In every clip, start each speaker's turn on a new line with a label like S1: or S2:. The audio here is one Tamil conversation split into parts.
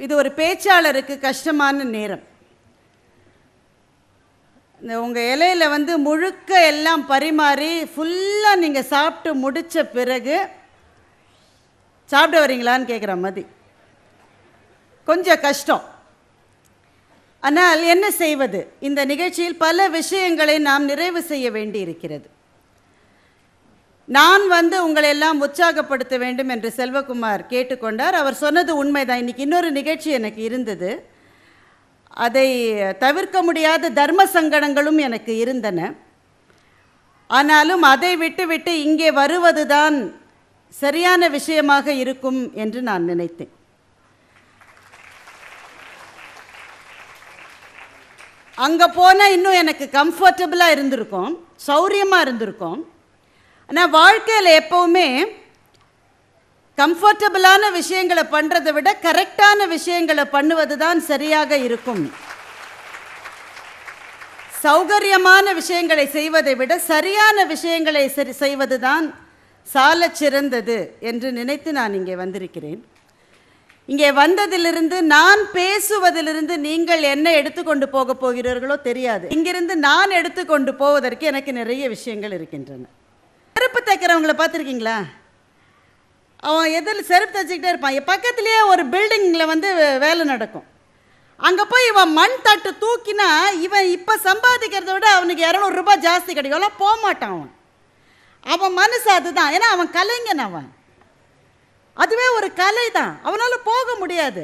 S1: இது ஒரு பேச்சாளருக்கு கஷ்டமான நேரம். உங்கள் இலையில் வந்து முழுக்க எல்லாம் பரிமாறி ஃபுல்லாக நீங்கள் சாப்பிட்டு முடித்த பிறகு சாப்பிட்டு வரீங்களான்னு கேட்குற மாதிரி கொஞ்சம் கஷ்டம். ஆனால் என்ன செய்வது? இந்த நிகழ்ச்சியில் பல விஷயங்களை நாம் நிறைவு செய்ய வேண்டி இருக்கிறது. நான் வந்து உங்களை எல்லாம் உற்சாகப்படுத்த வேண்டும் என்று செல்வகுமார் கேட்டுக்கொண்டார். அவர் சொன்னது உண்மைதான். இன்றைக்கி இன்னொரு நிகழ்ச்சி எனக்கு இருந்தது. அதை தவிர்க்க முடியாத தர்ம சங்கடங்களும் எனக்கு இருந்தன. ஆனாலும் அதை விட்டு இங்கே வருவது தான் சரியான விஷயமாக இருக்கும் என்று நான் நினைத்தேன். அங்கே போனால் இன்னும் எனக்கு கம்ஃபர்டபுளாக இருந்திருக்கும், சௌரியமாக இருந்திருக்கும். ஆனால் வாழ்க்கையில் எப்போவுமே கம்ஃபர்டபுளான விஷயங்களை பண்ணுறதை விட கரெக்டான விஷயங்களை பண்ணுவது தான் சரியாக இருக்கும். சௌகரியமான விஷயங்களை செய்வதை விட சரியான விஷயங்களை செய்வது தான் சால சிறந்தது என்று நினைத்து நான் இங்கே வந்திருக்கிறேன். இங்கே வந்ததிலிருந்து, நான் பேசுவதிலிருந்து நீங்கள் என்ன எடுத்துக்கொண்டு போக போகிறீர்களோ தெரியாது. இங்கிருந்து நான் எடுத்துக்கொண்டு போவதற்கு எனக்கு நிறைய விஷயங்கள் இருக்கின்றன. செருப்பு தைக்கிறவங்கள பார்த்துருக்கீங்களா? அவன் எதில் செருப்பு தைச்சிக்கிட்டே இருப்பான். பக்கத்துலேயே ஒரு பில்டிங்கில் வந்து வேலை நடக்கும். அங்கே போய் இவன் மண் தட்டு தூக்கினா இவன் இப்போ சம்பாதிக்கிறத விட அவனுக்கு 200 ரூபாய் ஜாஸ்தி கிடைக்கும். எல்லாம் போக மாட்டான். அவன் மனசு அதுதான். ஏன்னா அவன் கலைஞன். அவன் அதுவே ஒரு கலை தான். அவனால் போக முடியாது.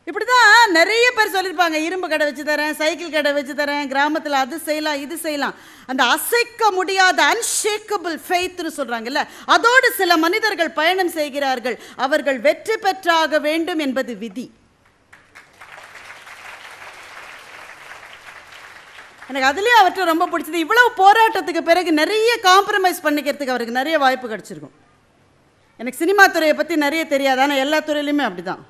S1: இப்படி தான் நிறைய பேர் சொல்லியிருப்பாங்க, இரும்பு கடை வச்சு தரேன், சைக்கிள் கடை வச்சு தரேன், கிராமத்தில் அது செய்யலாம் இது செய்யலாம். அந்த அசைக்க முடியாத அன்ஷேக்கபிள் ஃபெய்த்னு சொல்கிறாங்கல்ல, அதோடு சில மனிதர்கள் பயணம் செய்கிறார்கள். அவர்கள் வெற்றி பெற்றாக வேண்டும் என்பது விதி. எனக்கு அதுலேயும் அவற்றை ரொம்ப பிடிச்சது. இவ்வளவு போராட்டத்துக்கு பிறகு நிறைய காம்ப்ரமைஸ் பண்ணிக்கிறதுக்கு அவருக்கு நிறைய வாய்ப்பு கிடச்சிருக்கும். எனக்கு சினிமா துறையை பற்றி நிறைய தெரியாது, ஆனால் எல்லா துறையிலையுமே அப்படி தான்.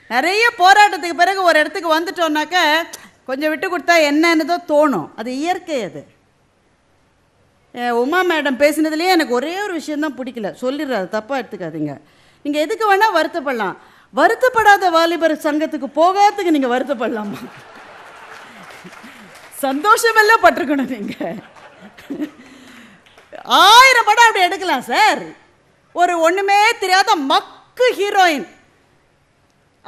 S1: நிறைய போராட்டத்துக்கு பிறகு ஒரு இடத்துக்கு வந்துட்டோம்னாக்க கொஞ்சம் விட்டு கொடுத்தா என்னன்னு தான் தோணும். அது இயற்கை. அது உமா மேடம் பேசினதுலேயே எனக்கு ஒரே ஒரு விஷயந்தான் பிடிக்கல. சொல்லிடுறாரு, தப்பாக எடுத்துக்காதீங்க. நீங்கள் எதுக்கு வேணால் வருத்தப்படலாம், வருத்தப்படாத வாலிபர் சங்கத்துக்கு போகாததுக்கு நீங்கள் வருத்தப்படலாமா? சந்தோஷமெல்லாம் பட்டிருக்கணும். நீங்கள் 1000 படம் அப்படி எடுக்கலாம் சார். ஒரு ஒன்றுமே தெரியாத மக்கு ஹீரோயின்,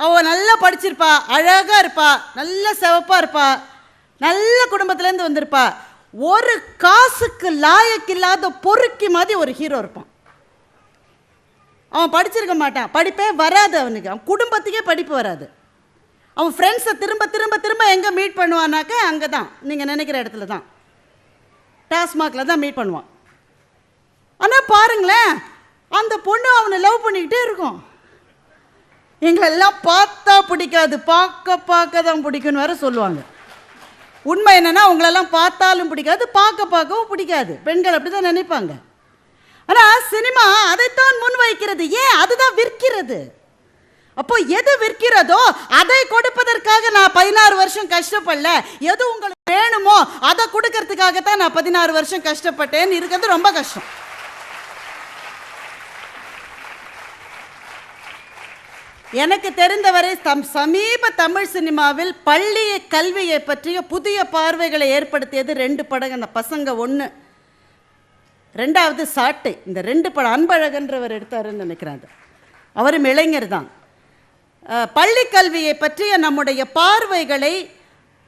S1: அவள் நல்லா படிச்சிருப்பா, அழகாக இருப்பா, நல்ல சிவப்பாக இருப்பா, நல்ல குடும்பத்துலேருந்து வந்திருப்பா. ஒரு காசுக்கு லாயக்கில்லாத பொறுக்கி மாதிரி ஒரு ஹீரோ இருப்பான். அவன் படிச்சிருக்க மாட்டான், படிப்பே வராது அவனுக்கு, அவன் குடும்பத்துக்கே படிப்பு வராது. அவன் ஃப்ரெண்ட்ஸை திரும்ப திரும்ப திரும்ப எங்கே மீட் பண்ணுவானாக்க அங்கே தான், நீங்கள் நினைக்கிற இடத்துல தான், டாஸ்மாகில் தான் மீட் பண்ணுவான். ஆனால் பாருங்களேன், அந்த பொண்ணு அவனை லவ் பண்ணிக்கிட்டே இருக்கும். எங்களெல்லாம் பார்த்தா பிடிக்காது, பார்க்க தான் பிடிக்குன்னு வேற சொல்லுவாங்க. உண்மை என்னென்னா, உங்களெல்லாம் பார்த்தாலும் பிடிக்காது, பார்க்கவும் பிடிக்காது. பெண்கள் அப்படி தான் நினைப்பாங்க. ஆனால் சினிமா அதைத்தான் முன் வைக்கிறது. ஏன்? அதுதான் விற்கிறது. அப்போ எது விற்கிறதோ அதை கொடுப்பதற்காக நான் 16 வருஷம் கஷ்டப்படல. எது உங்களுக்கு வேணுமோ அதை கொடுக்கறதுக்காகத்தான் நான் 16 வருஷம் கஷ்டப்பட்டேன்னு இருக்கிறது ரொம்ப கஷ்டம். எனக்கு தெரிந்தவரை சமீப தமிழ் சினிமாவில் பள்ளி கல்வியை பற்றிய புதிய பார்வைகளை ஏற்படுத்தியது 2 படம். அந்த பசங்க 1, 2வது சாட்டை. இந்த 2 படம் அன்பழகன்றவர் எடுத்தாருன்னு நினைக்கிறாங்க. அவரும் இளைஞர் தான். பள்ளி கல்வியை பற்றிய நம்முடைய பார்வைகளை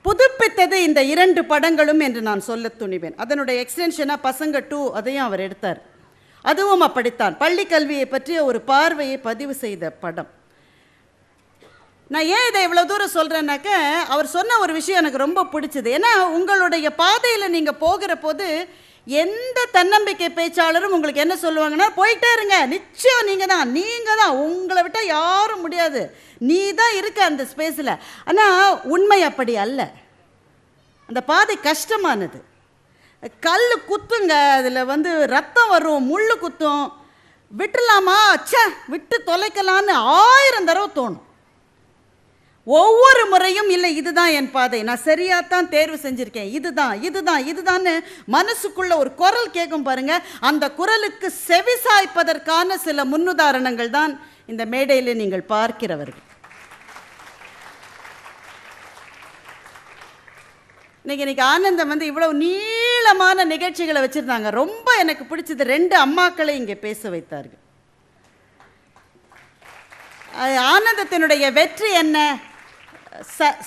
S1: புதுப்பித்தது இந்த 2 படங்களும் என்று நான் சொல்ல துணிவேன். அதனுடைய எக்ஸ்டென்ஷனாக பசங்க 2 அதையும் அவர் எடுத்தார். அதுவும் அப்படித்தான், பள்ளி கல்வியை பற்றிய ஒரு பார்வையை பதிவு செய்த படம். நான் ஏன் இதை இவ்வளோ தூரம் சொல்கிறேன்னாக்க, அவர் சொன்ன ஒரு விஷயம் எனக்கு ரொம்ப பிடிச்சது. ஏன்னா உங்களுடைய பாதையில் நீங்கள் போகிற போது எந்த தன்னம்பிக்கை பேச்சாளரும் உங்களுக்கு என்ன சொல்லுவாங்கன்னா, போயிட்டே இருங்க, நிச்சயம் நீங்கள் தான், உங்களை விட்டால் யாரும் முடியாது, நீ தான் இருக்க அந்த ஸ்பேஸில். ஆனால் உண்மை அப்படி அல்ல. அந்த பாதை கஷ்டமானது. கல் குத்துங்க, அதில் வந்து ரத்தம் வரும், முள் குத்தும். விட்டுலாமா, விட்டு தொலைக்கலான்னு 1000 தடவை தோணும். ஒவ்வொரு முறையும் இல்லை இதுதான் என் பாதை, நான் சரியாகத்தான் தேர்வு செஞ்சுருக்கேன், இதுதான்னு மனசுக்குள்ள ஒரு குரல் கேட்கும் பாருங்க. அந்த குரலுக்கு செவிசாய்ப்பதற்கான சில முன்னுதாரணங்கள் தான் இந்த மேடையில் நீங்கள் பார்க்கிறவர்கள். இன்னைக்கு ஆனந்தம் வந்து இவ்வளவு நீளமான நிகழ்ச்சிகளை வச்சுருந்தாங்க. ரொம்ப எனக்கு பிடிச்சது 2 அம்மாக்களை இங்கே பேச வைத்தார்கள். ஆனந்தத்தினுடைய வெற்றி என்ன?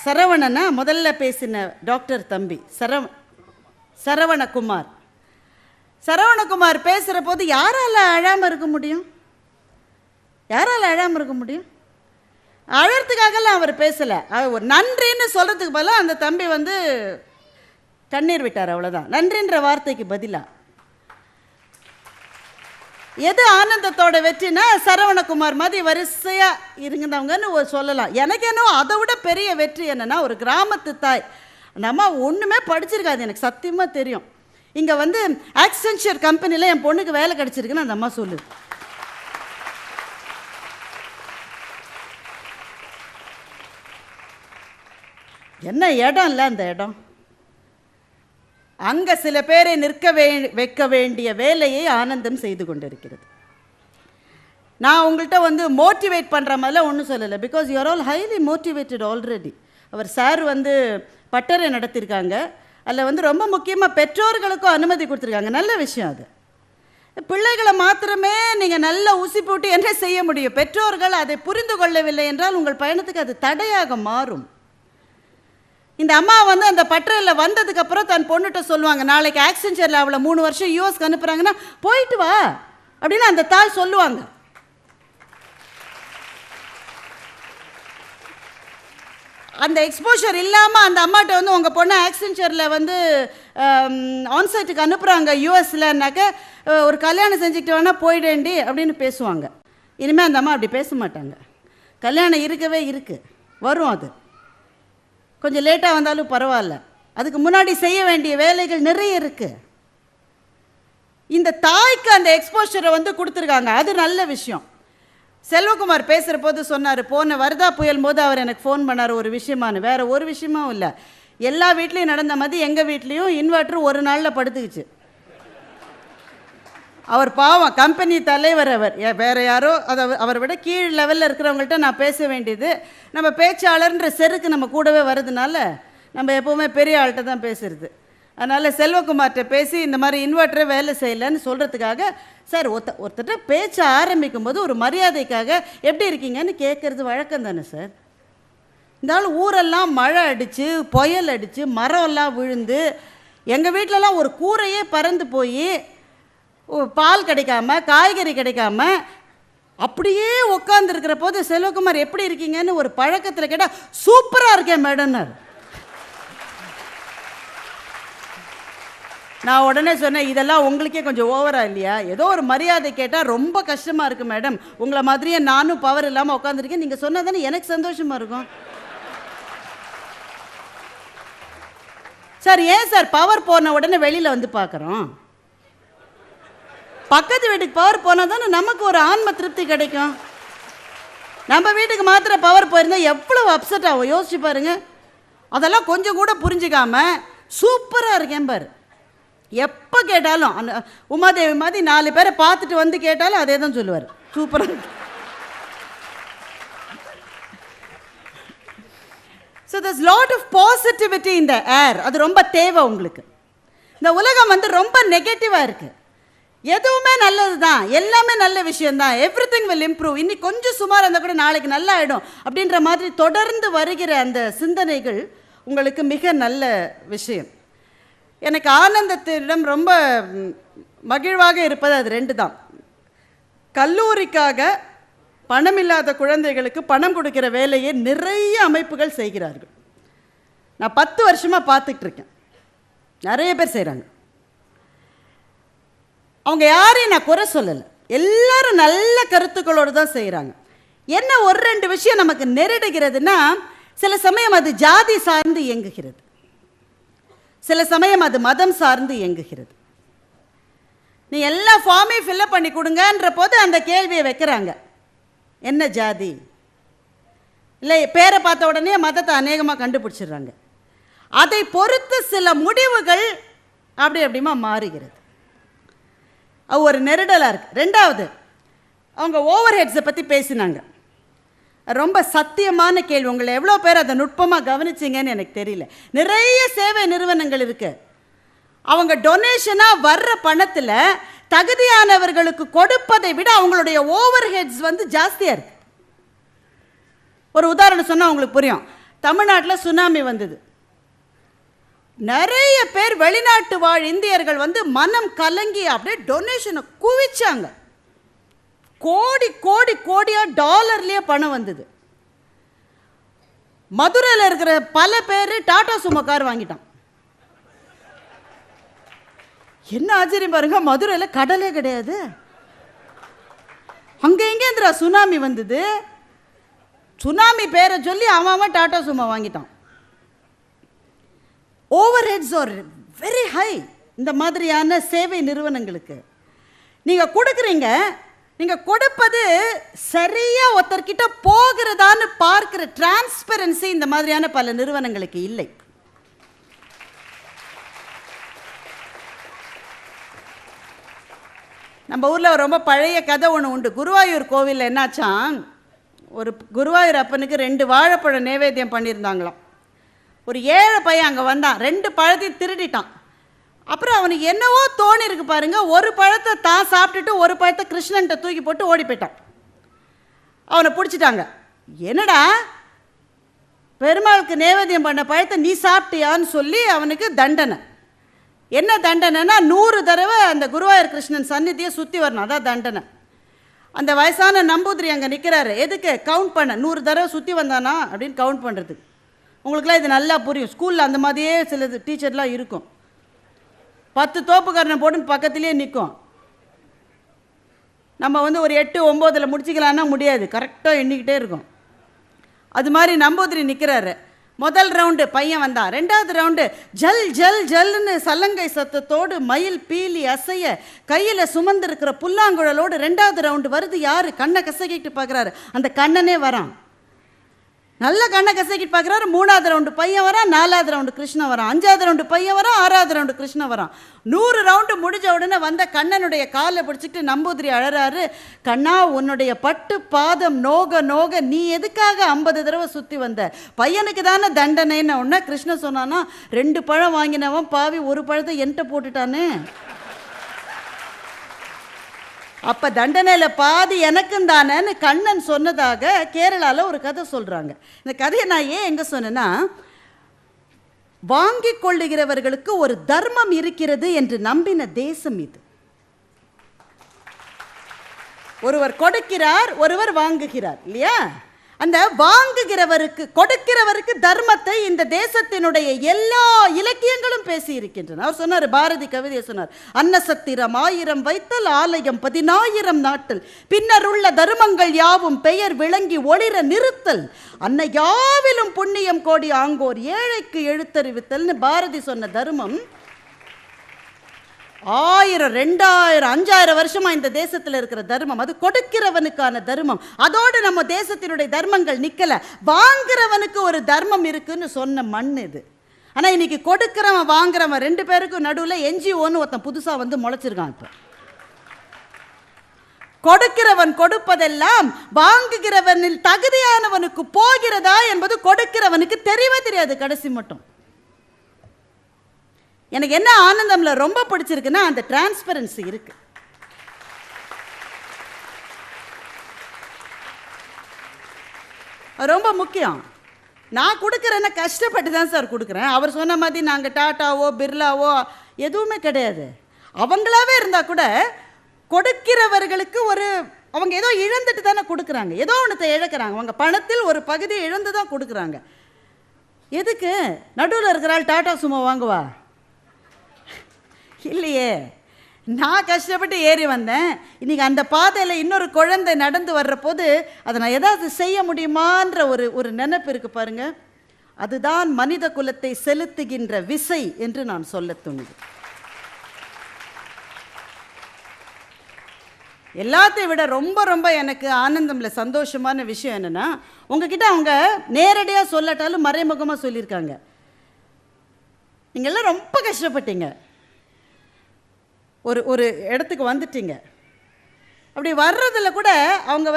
S1: சரவணனா முதல்ல பேசின டாக்டர் தம்பி சரவணகுமார். சரவணகுமார் பேசுகிற போது யாரால் அழாமல் இருக்க முடியும்? யாரால் அழாமல் இருக்க முடியும்? அழறதுக்காகலாம் அவர் பேசலை. ஒரு நன்றின்னு சொல்கிறதுக்கு பதிலாக அந்த தம்பி வந்து கண்ணீர் விட்டார், அவ்வளோதான். நன்றின்ற வார்த்தைக்கு பதிலாக. எது ஆனந்தத்தோட வெற்றினா சரவணகுமார் மாதிரி வரிசையாக இருந்தவங்கன்னு சொல்லலாம். எனக்கு என்ன அதை விட பெரிய வெற்றி என்னென்னா, ஒரு கிராமத்து தாய். அந்த அம்மா ஒன்றுமே படிச்சிருக்காது, எனக்கு சத்தியமாக தெரியும். இங்கே வந்து ஆக்சென்ச்சர் கம்பெனியில் என் பொண்ணுக்கு வேலை கிடச்சிருக்குன்னு அந்த அம்மா சொல்லுது. என்ன இடம் இல்லை அந்த இடம். அங்கே சில பேரை வைக்க வேண்டிய வேலையை ஆனந்தம் செய்து கொண்டிருக்கிறது. நான் உங்கள்கிட்ட வந்து மோட்டிவேட் பண்ணுற மாதிரிலாம் ஒன்றும் சொல்லலை. Because you are all highly motivated already. அவர் சார் வந்து பட்டறை நடத்தியிருக்காங்க. அதில் வந்து ரொம்ப முக்கியமாக பெற்றோர்களுக்கும் அனுமதி கொடுத்துருக்காங்க. நல்ல விஷயம் அது. பிள்ளைகளை மாத்திரமே நீங்கள் நல்லா ஊசி போட்டு என்ன செய்ய முடியும்? பெற்றோர்கள் அதை புரிந்து கொள்ளவில்லை என்றால் உங்கள் பயணத்துக்கு அது தடையாக மாறும். இந்த அம்மா வந்து அந்த பட்டறையில் வந்ததுக்கப்புறம் தன் பொண்ணுகிட்ட சொல்லுவாங்க, நாளைக்கு ஆக்சென்ச்சரில் அவளை 3 வருஷம் யூஎஸ்க்கு அனுப்புகிறாங்கன்னா போயிட்டு வா அப்படின்னு அந்த தாய் சொல்லுவாங்க. அந்த எக்ஸ்போஷர் இல்லாமல் அந்த அம்மாட்ட வந்து உங்கள் பொண்ணை ஆக்சென்ச்சரில் வந்து ஆன்சைட்டுக்கு அனுப்புகிறாங்க யூஎஸ்லன்னாக்க, ஒரு கல்யாணம் செஞ்சுக்கிட்டு வேணால் போயிடேண்டி அப்படின்னு பேசுவாங்க. இனிமேல் அந்த அம்மா அப்படி பேச மாட்டாங்க. கல்யாணம் இருக்கவே இருக்குது, வரும். அது கொஞ்சம் லேட்டாக வந்தாலும் பரவாயில்ல, அதுக்கு முன்னாடி செய்ய வேண்டிய வேலைகள் நிறைய இருக்குது. இந்த தாய்க்கு அந்த எக்ஸ்போஷரை வந்து கொடுத்துருக்காங்க, அது நல்ல விஷயம். செல்வகுமார் பேசுகிற போது சொன்னார், போன வர்தா புயல் போது அவர் எனக்கு ஃபோன் பண்ணார் ஒரு விஷயமானு. வேறு ஒரு விஷயமும் இல்லை, எல்லா வீட்லேயும் நடந்த மாதிரி எங்கள் வீட்லேயும் இன்வெர்ட்ரு ஒரு நாளில் படுத்துக்குச்சு. அவர் பாவம் கம்பெனி தலைவர், அவர் வேறு யாரோ அவரை விட கீழ் லெவலில் இருக்கிறவங்கள்ட்ட நான் பேச வேண்டியது. நம்ம பேச்சாளர்ன்ற செருக்கு நம்ம கூடவே வர்றதுனால நம்ம எப்போவுமே பெரிய ஆள்கிட்ட தான் பேசுகிறது. அதனால் செல்வகுமார்கிட்ட பேசி இந்த மாதிரி இன்வெர்ட்டரே வேலை செய்யலைன்னு சொல்கிறதுக்காக, சார் ஒருத்தட்ட பேச்ச ஆரம்பிக்கும் போது ஒரு மரியாதைக்காக எப்படி இருக்கீங்கன்னு கேட்குறது வழக்கம் தானே சார். இருந்தாலும் ஊரெல்லாம் மழை அடித்து புயல் அடித்து மரம்லாம் விழுந்து எங்கள் வீட்டிலலாம் ஒரு கூரையே பறந்து போய் பால் கிடைக்காம காய்கறி கிடைக்காம அப்படியே உட்காந்துருக்கிற போது செல்வகுமார் எப்படி இருக்கீங்கன்னு ஒரு பழக்கத்தில் கேட்டால் சூப்பராக இருக்கேன் மேடம்னார். நான் உடனே சொன்னேன், இதெல்லாம் உங்களுக்கே கொஞ்சம் ஓவராக இல்லையா? ஏதோ ஒரு மரியாதை கேட்டால் ரொம்ப கஷ்டமாக இருக்குது மேடம், உங்களை மாதிரியே நானும் பவர் இல்லாமல் உட்காந்துருக்கேன், நீங்கள் சொன்னால் தானே எனக்கு சந்தோஷமாக இருக்கும். சார் ஏன் சார் பவர் போன உடனே வெளியில் வந்து பார்க்குறோம்? பக்கத்து வீட்டுக்கு பவர் போனால் தானே நமக்கு ஒரு ஆன்ம திருப்தி கிடைக்கும். நம்ம வீட்டுக்கு மாத்திர பவர் போயிருந்தால் எவ்வளவு அப்செட் ஆகும் யோசிச்சு பாருங்க. அதெல்லாம் கொஞ்சம் கூட புரிஞ்சிக்காம சூப்பராக இருக்கேன் பாரு. எப்போ கேட்டாலும் அந்த உமாதேவி மாதிரி 4 பேரை பார்த்துட்டு வந்து கேட்டாலும் அதே தான் சொல்லுவார், சூப்பராக இருக்கு. So there's lot of positivity in the air. அது ரொம்ப தேவை உங்களுக்கு. இந்த உலகம் வந்து ரொம்ப நெகட்டிவாக இருக்குது. எதுவுமே நல்லது தான், எல்லாமே நல்ல விஷயந்தான். Everything will improve. இன்னைக்கு கொஞ்சம் சுமார் இருந்தால் கூட நாளைக்கு நல்லா ஆகிடும் அப்படின்ற மாதிரி தொடர்ந்து வருகிற அந்த சிந்தனைகள் உங்களுக்கு மிக நல்ல விஷயம். எனக்கு ஆனந்தத்திடம் ரொம்ப மகிழ்வாக இருப்பது அது 2 தான். கல்லூரிக்காக பணம் இல்லாத குழந்தைகளுக்கு பணம் கொடுக்கிற வேலையை நிறைய அமைப்புகள் செய்கிறார்கள். நான் 10 வருஷமாக பார்த்துட்டு இருக்கேன், நிறைய பேர் செய்கிறாங்க. அவங்க யாரையும் நான் குறை சொல்லலை, எல்லாரும் நல்ல கருத்துக்களோடு தான் செய்கிறாங்க. என்ன ஒரு 2 விஷயம் நமக்கு நெருடுகிறதுனா, சில சமயம் அது ஜாதி சார்ந்து இயங்குகிறது, சில சமயம் அது மதம் சார்ந்து இயங்குகிறது. நீ எல்லா ஃபார்மையும் ஃபில்லப் பண்ணி கொடுங்கன்ற போது அந்த கேள்வியை வைக்கிறாங்க, என்ன ஜாதி? இல்லை பேரை பார்த்த உடனே மதத்தை அநேகமாக கண்டுபிடிச்சிடுறாங்க. அதை பொறுத்து சில முடிவுகள் அப்படிமா மாறுகிறது. அது ஒரு நெருடலாக இருக்குது. 2வது, அவங்க ஓவர் ஹெட்ஸை பற்றி பேசினாங்க. ரொம்ப சத்தியமான கேள்வி. உங்களை எவ்வளோ பேர் அதை நுட்பமாக கவனிச்சிங்கன்னு எனக்கு தெரியல. நிறைய சேவை நிறுவனங்கள் இருக்குது. அவங்க டொனேஷனாக வர்ற பணத்தில் தகுதியானவர்களுக்கு கொடுப்பதை விட அவங்களுடைய ஓவர் ஹெட்ஸ் ஜாஸ்தியாக இருக்குது. ஒரு உதாரணம் சொன்னால் உங்களுக்கு புரியும். தமிழ்நாட்டில் சுனாமி வந்தது. நிறைய பேர் வெளிநாட்டு வாழ் இந்தியர்கள் மனம் கலங்கி அப்படியே டொனேஷனை குவிச்சாங்க. கோடி கோடி கோடியாக டாலர்லேயே பணம் வந்தது. மதுரையில் இருக்கிற பல பேர் டாடா சுமோ கார் வாங்கிட்டான். என்ன ஆச்சரியம் பாருங்க, மதுரையில் கடலே கிடையாது. அங்கே எங்கேந்திரா சுனாமி வந்தது. சுனாமி பேரை சொல்லி அவன் டாடா சுமோ வாங்கிட்டான். Over heads are very high. இந்த மாதிரியான சேவை நிறுவனங்களுக்கு நீங்கள் கொடுக்குறீங்க. நீங்கள் கொடுப்பது சரியாக ஒருத்தர்கிட்ட போகிறதான்னு பார்க்குற டிரான்ஸ்பரன்சி இந்த மாதிரியான பல நிறுவனங்களுக்கு இல்லை. நம்ம ஊரில் ரொம்ப பழைய கதை ஒன்று உண்டு. குருவாயூர் கோவிலில் என்னாச்சான், ஒரு குருவாயூர் அப்பனுக்கு 2 வாழைப்பழம் நைவேத்தியம் பண்ணியிருந்தாங்களாம். ஒரு 7 பையன் அங்கே வந்தான். 2 பழத்தையும் திருடிட்டான். அப்புறம் அவனுக்கு என்னவோ தோணி இருக்கு பாருங்க, ஒரு பழத்தை தான் சாப்பிட்டுட்டு ஒரு பழத்தை கிருஷ்ணன்ட்ட தூக்கி போட்டு ஓடி போயிட்டான். அவனை பிடிச்சிட்டாங்க. என்னடா பெருமாளுக்கு நைவேத்தியம் பண்ண பழத்தை நீ சாப்பிட்டியான்னு சொல்லி அவனுக்கு தண்டனை. என்ன தண்டனைன்னா 100 தடவை அந்த குருவாயூர் கிருஷ்ணன் சந்நிதியை சுற்றி வரணும். அதான் தண்டனை. அந்த வயசான நம்பூதிரி அங்கே நிற்கிறாரு. எதுக்கு? கவுண்ட் பண்ண. 100 தடவை சுற்றி வந்தானா அப்படின்னு கவுண்ட் பண்ணுறதுக்கு. உங்களுக்குலாம் இது நல்லா புரியும். ஸ்கூலில் அந்த மாதிரியே சில டீச்சர்லாம் இருக்கும். 10 தோப்புக்காரனை போட்டுன்னு பக்கத்துலேயே நிற்கும். நம்ம ஒரு 8, 9 முடிச்சிக்கலான்னா முடியாது, கரெக்டாக எண்ணிக்கிட்டே இருக்கும். அது மாதிரி நம்பூதிரி நிற்கிறாரு. முதல் ரவுண்டு பையன் வந்தான். 2வது ரவுண்டு ஜல் ஜல் ஜல்னு சல்லங்கை சத்தத்தோடு மயில் பீலி அசைய கையில் சுமந்திருக்கிற புல்லாங்குழலோடு 2வது ரவுண்டு வருது. யார்? கண்ணை கசக்கிட்டு பார்க்குறாரு. அந்த கண்ணனே வரான். நல்ல கண்ணை கசக்கிட்டு பார்க்குறாரு. 3வது ரவுண்டு பையன் வரான். 4வது ரவுண்டு கிருஷ்ணன் வரான். 5வது ரவுண்டு பையன் வரான். 6வது ரவுண்டு கிருஷ்ணன் வரான். 100 ரவுண்டு முடிஞ்ச உடனே வந்த கண்ணனுடைய காலை பிடிச்சிக்கிட்டு நம்பூதிரி அழறாரு. கண்ணா, உன்னுடைய பட்டு பாதம் நோக நோக நீ எதுக்காக 50 தடவை சுற்றி வந்த? பையனுக்கு தானே தண்டனைன்னு உடனே கிருஷ்ணன் சொன்னானா, 2 பழம் வாங்கினவன் பாவி 1 பழத்தை என்கிட்ட போட்டுட்டானே, அப்போ தண்டனையில் பாதி எனக்கும் தானேன்னு கண்ணன் சொன்னதாக கேரளாவில் ஒரு கதை சொல்கிறாங்க. இந்த கதையை நான் ஏன் எங்கே சொன்னேன்னா, வாங்கி கொள்ளுகிறவர்களுக்கு ஒரு தர்மம் இருக்கிறது என்று நம்பின தேசம் இது. ஒருவர் கொடுக்கிறார், ஒருவர் வாங்குகிறார் இல்லையா? அந்த வாங்குகிறவருக்கு கொடுக்கிறவருக்கு தர்மத்தை இந்த தேசத்தினுடைய எல்லா இலக்கியங்களும் பேசி இருக்கின்றன. அவர் சொன்னார், பாரதி கவிதையை சொன்னார், அன்னசத்திரம் 1000 வைத்தல் ஆலயம் 10000 நாட்டல் பின்னர் உள்ள தர்மங்கள் யாவும் பெயர் விளங்கி ஒளிர நிறுத்தல் அன்ன யாவிலும் புண்ணியம் கோடி ஆங்கோர் ஏழைக்கு எழுத்தறிவித்தல்னு பாரதி சொன்ன தர்மம் 1000, 2000, 5000 வருஷமா இந்த தேசத்தில் இருக்கிற தர்மம். அது கொடுக்கிறவனுக்கான தர்மம். அதோடு நம்ம தேசத்தினுடைய தர்மங்கள் நிக்கல. வாங்குறவனுக்கு ஒரு தர்மம் இருக்குன்னு சொன்ன மண் இது. ஆனா இன்னைக்கு கொடுக்கிறவன் வாங்குறவன் 2 பேருக்கும் நடுவில் என்ஜிஓன்னு ஒருத்தன் புதுசா முளைச்சிருக்கான். இப்ப கொடுக்கிறவன் கொடுப்பதெல்லாம் வாங்குகிறவனில் தகுதியானவனுக்கு போகிறதா என்பது கொடுக்கிறவனுக்கு தெரியவே தெரியாது கடைசி மட்டும். எனக்கு என்ன ஆனந்தம்ல ரொம்ப பிடிச்சிருக்குன்னா அந்த டிரான்ஸ்பரன்சி இருக்கு. ரொம்ப முக்கியம். நான் கொடுக்குறேன்னா கஷ்டப்பட்டு தான் சார் கொடுக்குறேன். அவர் சொன்ன மாதிரி நாங்கள் டாட்டாவோ பிர்லாவோ எதுவுமே கிடையாது. அவங்களாவே இருந்தால் கூட கொடுக்கிறவர்களுக்கு அவங்க ஏதோ இழந்துட்டு தானே கொடுக்குறாங்க. ஏதோ ஒன்றத்தை இழக்கிறாங்க. அவங்க பணத்தில் ஒரு பகுதியை இழந்து தான் கொடுக்குறாங்க. எதுக்கு? நடுவில் இருக்கிறாள் டாட்டா சுமோ வாங்குவா? இல்லையே. நான் கஷ்டப்பட்டு ஏறி வந்தேன். இன்றைக்கி அந்த பாதையில் இன்னொரு குழந்தை நடந்து வர்ற போது அதை நான் ஏதாவது செய்ய முடியுமான்ற ஒரு நினைப்பு இருக்குது பாருங்கள். அதுதான் மனித குலத்தை செலுத்துகின்ற விசை என்று நான் சொல்ல துணிது. எல்லாத்தையும் விட ரொம்ப ரொம்ப எனக்கு ஆனந்தம்ல சந்தோஷமான விஷயம் என்னென்னா, உங்ககிட்ட அவங்க நேரடியாக சொல்லட்டாலும் மறைமுகமாக சொல்லியிருக்காங்க. நீங்கள் எல்லாம் ரொம்ப கஷ்டப்பட்டீங்க, ஒரு இடத்துக்கு வந்துட்டீங்க. அப்படி வர்றதில் கூட அவங்க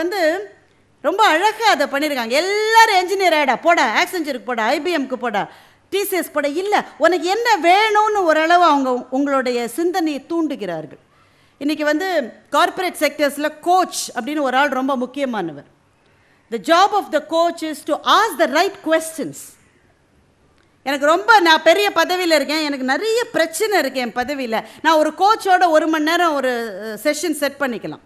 S1: ரொம்ப அழகாக அதை பண்ணியிருக்காங்க. எல்லாரும் என்ஜினியர் ஆகிடா, போடா ஆக்செஞ்சருக்கு போடா, ஐபிஎம்க்கு போடா, டிசிஎஸ் போட, இல்லை உனக்கு என்ன வேணும்னு ஓரளவு அவங்க உங்களுடைய சிந்தனையை தூண்டுகிறார்கள். இன்றைக்கி வந்து கார்ப்பரேட் செக்டர்ஸில் கோச் அப்படின்னு ஒரு ஆள் ரொம்ப முக்கியமானவர். The job of the coach is to ask the right questions. நான் பெரிய பதவியில் இருக்கேன், எனக்கு நிறைய பிரச்சனை இருக்குது என் பதவியில். நான் ஒரு கோச்சோட 1 மணி நேரம் ஒரு செஷன் செட் பண்ணிக்கலாம்.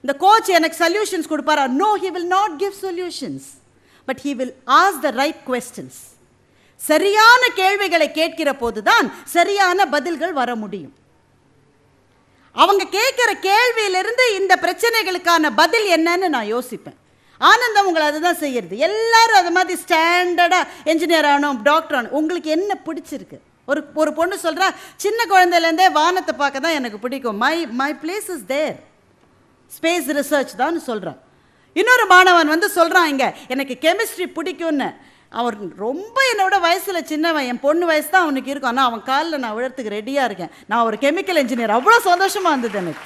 S1: இந்த கோச் எனக்கு சொல்யூஷன்ஸ் கொடுப்பாரா? No, he will not give solutions, but he will ask the right questions. சரியான கேள்விகளை கேட்கிற போது தான் சரியான பதில்கள் வர முடியும். அவங்க கேட்கிற கேள்வியிலிருந்து இந்த பிரச்சனைகளுக்கான பதில் என்னன்னு நான் யோசிப்பேன். ஆனந்தம் உங்களை அதுதான் செய்யறது. எல்லாரும் அது மாதிரி ஸ்டாண்டர்டாக என்ஜினியர் ஆகணும், டாக்டர் ஆகணும். உங்களுக்கு என்ன பிடிச்சிருக்கு? ஒரு பொண்ணு சொல்கிறா, சின்ன குழந்தையிலேருந்தே வானத்தை பார்க்க தான் எனக்கு பிடிக்கும், my place is there, space research தான் சொல்கிறான். இன்னொரு மாணவன் வந்து சொல்கிறான், இங்கே எனக்கு கெமிஸ்ட்ரி பிடிக்கும்னு. அவர் ரொம்ப என்னோட வயசில் சின்னவன், என் பொண்ணு வயசு தான் அவனுக்கு இருக்கும். ஆனால் அவன் காலில் நான் விழறதுக்கு ரெடியாக இருக்கேன், நான் ஒரு கெமிக்கல் இன்ஜினியர். அவ்வளோ சந்தோஷமாக இருந்தது எனக்கு.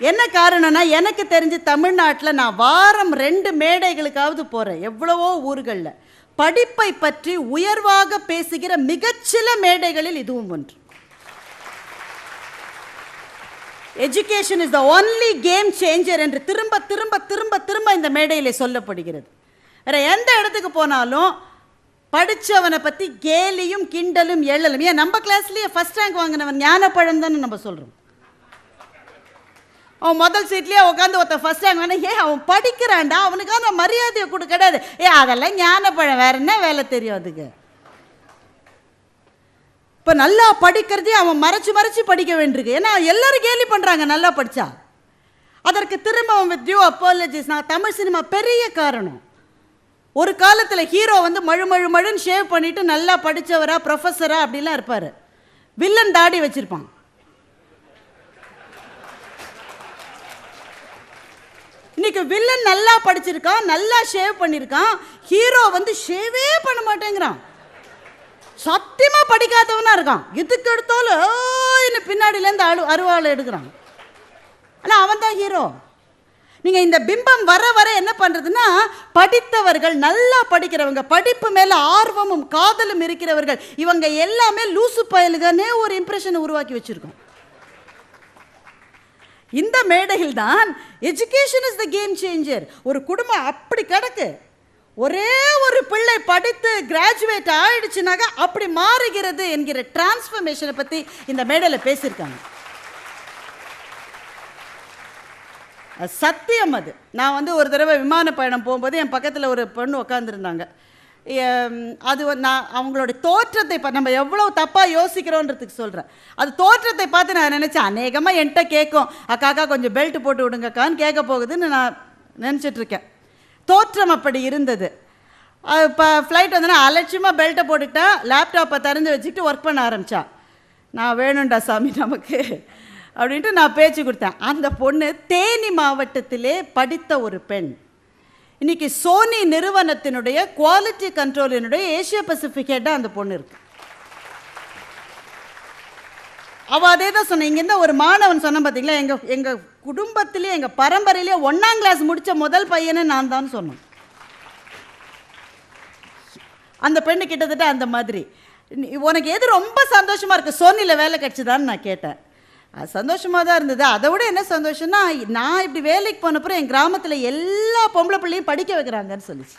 S1: என்ன காரணம்னா, எனக்கு தெரிஞ்சு தமிழ்நாட்டில் நான் வாரம் 2 மேடைகளுக்காவது போகிறேன், எவ்வளவோ ஊர்களில். படிப்பை பற்றி உயர்வாக பேசுகிற மிகச்சில மேடைகளில் இதுவும் ஒன்று. Education is the only game changer என்று திரும்ப திரும்ப திரும்ப திரும்ப இந்த மேடையில் சொல்லப்படுகிறது. வேறு எந்த இடத்துக்கு போனாலும் படித்தவனை பற்றி கேலியும் கிண்டலும் எழலும். ஏன் நம்ம கிளாஸ்லேயே ஃபஸ்ட் ரேங்க் வாங்கினவன் ஞானப்பழம் தானே நம்ம சொல்கிறோம். அவன் முதல் சீட்லேயே உட்காந்து ஒருத்தன் ஃபஸ்ட் ரேங்க் வாங்கினா, அவன் படிக்கிறான்டா, அவனுக்கான மரியாதையை கூட கிடையாது. அதெல்லாம் ஞானப்பழம், வேற என்ன வேலை தெரியும் அதுக்கு? இப்போ நல்லா படிக்கிறதே அவன் மறைச்சு படிக்க வேண்டியிருக்கு. ஏன்னா எல்லாரும் கேலி பண்ணுறாங்க நல்லா படித்தா. அதற்கு திரும்ப அவன் வித் டியூ அப்பாலஜிஸ். நான் தமிழ் சினிமா பெரிய காரணம். ஒரு காலத்தில் ஹீரோ வந்து மழுன்னு ஷேவ் பண்ணிட்டு நல்லா படித்தவரா ப்ரொஃபஸரா அப்படிலாம் இருப்பார். வில்லன் தாடி வச்சிருப்பான். இன்னைக்கு வில்லன் நல்லா படிச்சிருக்கான், நல்லா ஷேவ் பண்ணியிருக்கான், ஹீரோ வந்து ஷேவே பண்ண மாட்டேங்கிறான், சத்தியமாக படிக்காதவனா இருக்கான். இதுக்கு எடுத்தாலும் பின்னாடியிலேருந்து அருவாள் எடுக்கிறான். ஆனால் அவன் தான் ஹீரோ. நீங்கள் இந்த பிம்பம் வர என்ன பண்ணுறதுன்னா, படித்தவர்கள், நல்லா படிக்கிறவங்க, படிப்பு மேலே ஆர்வமும் காதலும் இருக்கிறவர்கள், இவங்க எல்லாமே லூசு பயலுகனே ஒரு இம்ப்ரெஷனை உருவாக்கி வச்சுருக்கோம். இந்த மேடையில் தான் education is the game changer. ஒரு குடும்பம் அப்படி கிடக்கு, ஒரே ஒரு பிள்ளை படித்து கிராஜுவேட் ஆயிடுச்சுனாக்க அப்படி மாறுகிறது என்கிற டிரான்ஸ்ஃபர்மேஷனை பற்றி இந்த மேடையில் பேசியிருக்காங்க. சத்தியம் அது. நான் வந்து ஒரு தடவை விமான பயணம் போகும்போது என் பக்கத்தில் ஒரு பொண்ணு உட்காந்துருந்தாங்க. அது நான் அவங்களோட தோற்றத்தை நம்ம எவ்வளோ தப்பாக யோசிக்கிறோன்றதுக்கு சொல்கிறேன். அது தோற்றத்தை பார்த்து நான் நினச்சேன், அநேகமாக என்கிட்ட கேட்கும், அக்காக்கா கொஞ்சம் பெல்ட் போட்டு விடுங்கக்கான்னு கேட்க போகுதுன்னு நான் நினச்சிட்ருக்கேன். தோற்றம் அப்படி இருந்தது. இப்போ ஃப்ளைட் வந்தோன்னா அலட்சியமாக பெல்ட்டை போட்டுக்கிட்டா, லேப்டாப்பை திறந்து வச்சுக்கிட்டு ஒர்க் பண்ண ஆரம்பித்தா. நான் வேணும்டா சாமி நமக்கு அப்படின்ட்டு நான் பேச்சு கொடுத்தேன். அந்த பொண்ணு தேனி மாவட்டத்திலே படித்த ஒரு பெண். இன்றைக்கி சோனி நிறுவனத்தினுடைய குவாலிட்டி கண்ட்ரோலினுடைய ஏஷியா பசிபிக் ஹெட்டாக அந்த பொண்ணு இருக்கு. அவள் அதே தான் சொன்னேன். இங்கேருந்து ஒரு மாணவன் சொன்ன பார்த்தீங்களா, எங்கள் குடும்பத்திலே எங்கள் பரம்பரையிலே 1ஆம் கிளாஸ் முடித்த முதல் பையனை நான் தான் சொன்னேன். அந்த பெண்ணு கிட்டத்தட்ட அந்த மாதிரி. உனக்கு எது ரொம்ப சந்தோஷமாக இருக்குது, சோனியில் வேலை கிடச்சிதான்னு நான் கேட்டேன். அது சந்தோஷமாக தான் இருந்தது. அதை விட என்ன சந்தோஷம்னா, நான் இப்படி வேலைக்கு போனப்புறம் என் கிராமத்தில் எல்லா பொம்பளை பிள்ளையும் படிக்க வைக்கிறாங்கன்னு சொல்லிச்சு.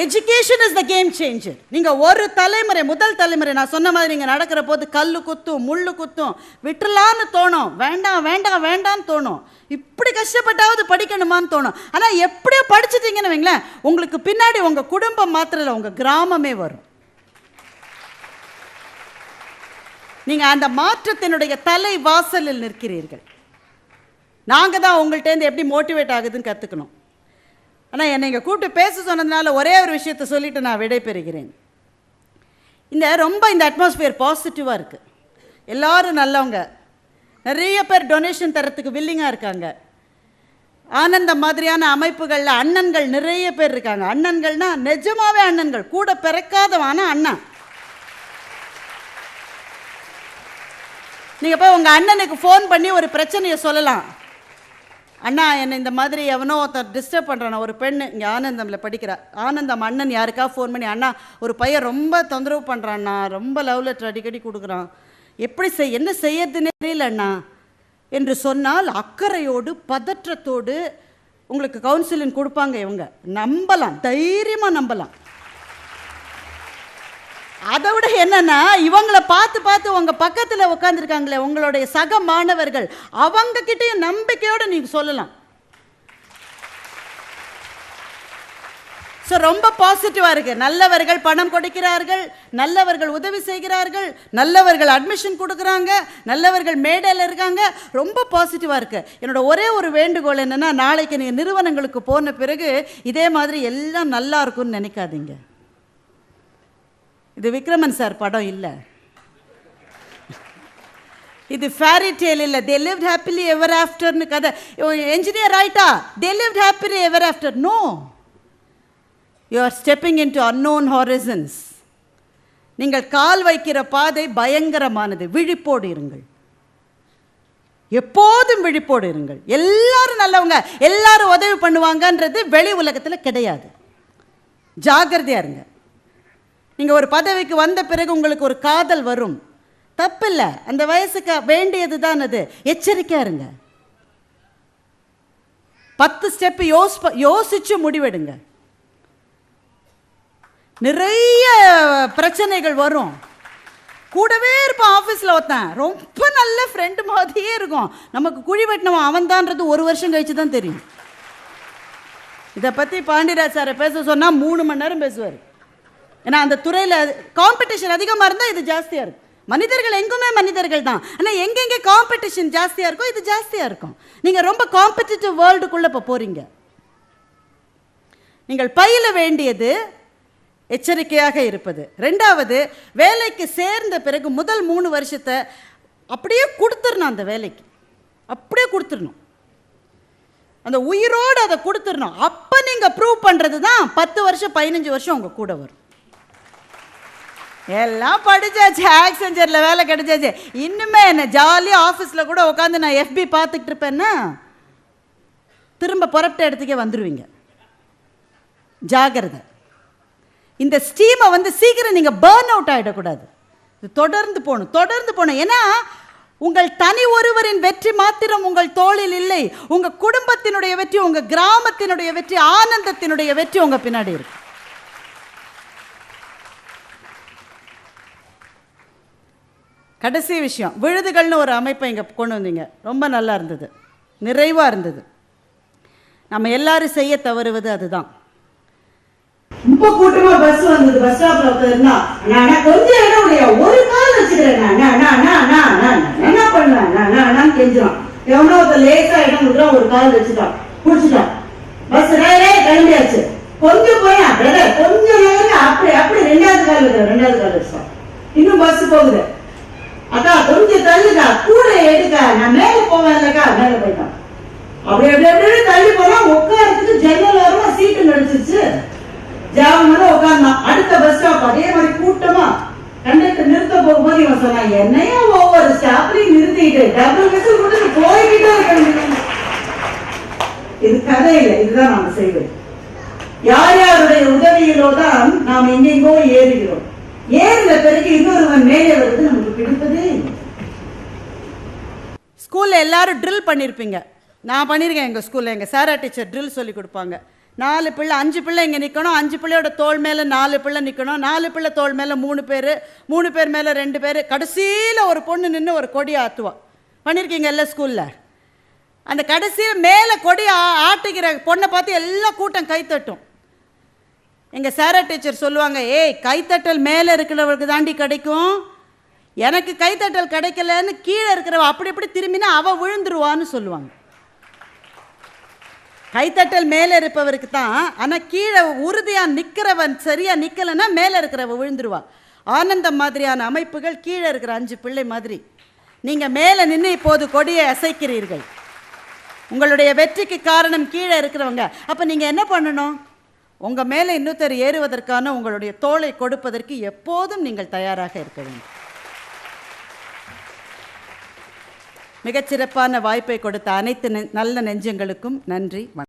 S1: Education is the game changer. நீங்கள் ஒரு தலைமுறை, முதல் தலைமுறை நான் சொன்ன மாதிரி நீங்கள் நடக்கிற போது கல் குத்தும், முள் குத்தும், விட்டுலான்னு தோணும், வேண்டாம் வேண்டாம் வேண்டான்னு தோணும், இப்படி கஷ்டப்பட்டாவது படிக்கணுமான்னு தோணும். ஆனால் எப்படியோ படிச்சுட்டீங்கன்னு வைங்களேன், உங்களுக்கு பின்னாடி உங்கள் குடும்பம் மாத்திரம் இல்லை, உங்கள் கிராமமே வரும். நீங்கள் அந்த மாற்றத்தினுடைய தலை வாசலில் நிற்கிறீர்கள். நாங்கள் தான் உங்கள்கிட்டேருந்து எப்படி மோட்டிவேட் ஆகுதுன்னு கற்றுக்கணும். ஆனால் என்னை இங்கே கூப்பிட்டு பேச சொன்னதுனால ஒரே ஒரு விஷயத்தை சொல்லிவிட்டு நான் விடைபெறுகிறேன். இந்த அட்மாஸ்பியர் பாசிட்டிவாக இருக்குது. எல்லோரும் நல்லவங்க, நிறைய பேர் டொனேஷன் தரத்துக்கு வில்லிங்காக இருக்காங்க. ஆனந்தம் மாதிரியான அமைப்புகளில் அண்ணன்கள் நிறைய பேர் இருக்காங்க. அண்ணன்கள்னால் நிஜமாகவே அண்ணன்கள், கூட பிறக்காதவான அண்ணன். நீங்கள் போய் உங்கள் அண்ணனுக்கு ஃபோன் பண்ணி ஒரு பிரச்சனையை சொல்லலாம். அண்ணா என்னை இந்த மாதிரி எவனோ ஒருத்தர் டிஸ்டர்ப் பண்ணுறான். ஒரு பெண் இங்கே ஆனந்தமில் படிக்கிறா. ஆனந்தம் அண்ணன் யாருக்கா ஃபோன் பண்ணி, அண்ணா ஒரு பையன் ரொம்ப தொந்தரவு பண்ணுறான்னா, ரொம்ப லவ் லெட்டர் அடிக்கடி கொடுக்குறான், எப்படி என்ன செய்யறதுன்னே தெரியல அண்ணா என்று சொன்னால் அக்கறையோடு பதற்றத்தோடு உங்களுக்கு கவுன்சிலிங் கொடுப்பாங்க. இவங்க நம்பலாம், தைரியமாக நம்பலாம். அதை விட என்னன்னா, இவங்களை பார்த்து பார்த்து உங்க பக்கத்தில் உட்காந்துருக்காங்களே உங்களுடைய சக மாணவர்கள், அவங்க கிட்டையும் நம்பிக்கையோடு நீங்க சொல்லலாம். ஸோ ரொம்ப பாசிட்டிவாக இருக்கு. நல்லவர்கள் பணம் கொடுக்கிறார்கள், நல்லவர்கள் உதவி செய்கிறார்கள், நல்லவர்கள் அட்மிஷன் கொடுக்குறாங்க, நல்லவர்கள் மேடையில் இருக்காங்க. ரொம்ப பாசிட்டிவாக இருக்கு. என்னோட ஒரே ஒரு வேண்டுகோள் என்னன்னா, நாளைக்கு நீங்கள் நிறுவனங்களுக்கு போன பிறகு இதே மாதிரி எல்லாம் நல்லா இருக்கும்னு நினைக்காதீங்க. இது விக்ரமன் சார் படம் இல்லை, இது ஃபேரி டேல் இல்லை. தே லிவ்ட் ஹாப்பிலி எவர் ஆஃப்டர்னு கதை. என்ஜினியர் ஆயிட்டா they lived happily ever after. No, you are stepping into unknown horizons. நீங்கள் கால் வைக்கிற பாதை பயங்கரமானது. விழிப்போடு இருங்கள், எப்போதும் விழிப்போடு இருங்கள். எல்லாரும் நல்லவங்க, எல்லாரும் உதவி பண்ணுவாங்கன்றது வெளி உலகத்தில் கிடையாது. ஜாகிரதையா இருங்க. நீங்கள் ஒரு பதவிக்கு வந்த பிறகு உங்களுக்கு ஒரு காதல் வரும், தப்பில்லை, அந்த வயசுக்கு வேண்டியது தான் அது. எச்சரிக்கையா இருங்க. 10 ஸ்டெப் யோசிச்சு முடிவெடுங்க. நிறைய பிரச்சனைகள் வரும். கூடவே இருப்பான் ஆஃபீஸில் ஒருத்தன், ரொம்ப நல்ல ஃப்ரெண்டு மாதிரியே இருக்கும். நமக்கு குழி வெட்டினவன் அவன் தான்றது 1 வருஷம் கழிச்சு தான் தெரியும். இதை பற்றி பாண்டியராஜ் சாரை பேச சொன்னால் 3 மணி நேரம் பேசுவார். ஏன்னா அந்த துறையில் காம்படிஷன் அதிகமாக இருந்தால் இது ஜாஸ்தியாக இருக்கும். மனிதர்கள் எங்குமே மனிதர்கள் தான், ஆனால் எங்கெங்கே காம்படிஷன் ஜாஸ்தியாக இருக்கும் இது ஜாஸ்தியாக இருக்கும். நீங்கள் ரொம்ப காம்படிட்டிவ் வேர்ல்டுக்குள்ளே இப்போ போகிறீங்க. நீங்கள் பயில வேண்டியது எச்சரிக்கையாக இருப்பது. 2வது, வேலைக்கு சேர்ந்த பிறகு முதல் 3 வருஷத்தை அப்படியே கொடுத்துடணும். அந்த வேலைக்கு அப்படியே கொடுத்துடணும், அந்த உயிரோடு அதை கொடுத்துடணும். அப்போ நீங்கள் ப்ரூவ் பண்ணுறது தான் 10 வருஷம் 15 வருஷம் உங்கள் கூட வரும். எல்லாம் படித்தாச்சு, ஆக்செஞ்சரில் வேலை கிடைச்சாச்சு, இன்னுமே என்ன ஜாலியாக ஆஃபீஸில் கூட உட்காந்து நான் FB பார்த்துக்கிட்டு இருப்பேன்னா திரும்ப புறப்பட்ட இடத்துக்கே வந்துடுவீங்க. ஜாகிரதை. இந்த ஸ்டீமை சீக்கிரம் நீங்கள் பேர்ன் அவுட் ஆகிடக்கூடாது. இது தொடர்ந்து போகணும். ஏன்னா உங்கள் தனி ஒருவரின் வெற்றி மாத்திரம் உங்கள் தோளில் இல்லை. உங்கள் குடும்பத்தினுடைய வெற்றி, உங்கள் கிராமத்தினுடைய வெற்றி, ஆனந்தத்தினுடைய வெற்றி உங்கள் பின்னாடி இருக்கு. கடைசி விஷயம், விழுதுகள்னு ஒரு அமைப்பை இங்கே கொண்டு வந்தீங்க. ரொம்ப நல்லா இருந்தது, நிறைவாக இருந்தது. நம்ம எல்லாரும் செய்ய தவறுவது அதுதான். ரொம்ப கூட்டமா பஸ் வந்தது, பஸ் ஸ்டாப்ல உட்கார்ந்தா நான் கொஞ்சம் இடம் இல்லையா, ஒரு கால் வச்சுக்கிறேன், என்ன பண்ணுவேன் கெஞ்சிடும். எவனோ ஒருத்தர் லேசா இடம் கொடுக்குறான், ஒரு கால் வச்சுட்டான், குடிச்சுட்டான். பஸ் கிளம்பியாச்சு. கொஞ்சம் போய் பிரதர் கொஞ்சம் அப்படி 2வது கால் வைக்கிறேன், 2வது கால் வச்சுட்டான். இன்னும் பஸ் போகுது, அக்கா கொஞ்சம் தள்ளுக்கா, கூட எடுக்க, நான் மேல போவேன் இல்லக்கா, மேல போயிட்டான். அப்படி தள்ளி போனா உட்காரத்துக்கு ஜன்னல் வரமா சீட்டு நடிச்சிருச்சு. ஜாம உட்கார்ந்தான். அடுத்த பஸ் ஸ்டாப் அதே மாதிரி கூட்டமா. கண்டக்டர் நிறுத்த போகும்போது இவன் சொன்னான், என்னையா ஒவ்வொரு ஸ்டாப்லையும் நிறுத்திட்டு டபுள் விசில் கொடுத்து போய்கிட்டே இருக்க. இது கதை இல்லை, இதுதான் நாம செய்வது. யார் யாருடைய உதவியிலோ தான் நாம் எங்கெங்கோ ஏறுகிறோம். ஏறின பிறகு இன்னொருவன் மேலே வருது நமக்கு பிடிப்பதே இல்லை. ஸ்கூலில் எல்லாரும் ட்ரில் பண்ணியிருப்பீங்க. நான் பண்ணியிருக்கேன். எங்கள் ஸ்கூலில் எங்கள் சாரா டீச்சர் ட்ரில் சொல்லி கொடுப்பாங்க. 4 பிள்ளை 5 பிள்ளை இங்கே நிற்கணும், 5 பிள்ளையோட தோள் மேலே 4 பிள்ளை நிற்கணும், 4 பிள்ளை தோள் மேலே 3 பேர், 3 பேர் மேலே 2 பேர், கடைசியில் ஒரு பொண்ணு நின்று ஒரு கொடியை ஆட்டுவா. பண்ணியிருக்கீங்க எல்லாம் ஸ்கூலில். அந்த கடைசியில் மேலே கொடி ஆட்டுகிற பொண்ணை பார்த்து எல்லாம் கூட்டம் கைத்தட்டும். எங்கள் சாரா டீச்சர் சொல்லுவாங்க, ஏய் கைத்தட்டல் மேலே இருக்கிறவருக்கு தாண்டி கிடைக்கும், எனக்கு கைத்தட்டல் கிடைக்கலன்னு கீழே இருக்கிறவ அப்படி இப்படி திரும்பினா அவள் விழுந்துருவான்னு சொல்லுவாங்க. கைத்தட்டல் மேலே இருப்பவருக்கு தான், ஆனால் கீழே உறுதியாக நிற்கிறவன் சரியாக நிற்கலைன்னா மேலே இருக்கிறவ விழுந்துருவா. ஆனந்தம் மாதிரியான அமைப்புகள் கீழே இருக்கிற 5 பிள்ளை மாதிரி. நீங்கள் மேலே நின்று இப்போது கொடியை அசைக்கிறீர்கள். உங்களுடைய வெற்றிக்கு காரணம் கீழே இருக்கிறவங்க. அப்போ நீங்கள் என்ன பண்ணணும்? உங்கள் மேலே இன்னொருத்தர் ஏறுவதற்கான உங்களுடைய தோளை கொடுப்பதற்கு எப்போதும் நீங்கள் தயாராக இருக்க வேண்டும். மிகச்சிறப்பான வாய்ப்பை கொடுத்த அனைத்து நல்ல நெஞ்சங்களுக்கும் நன்றி.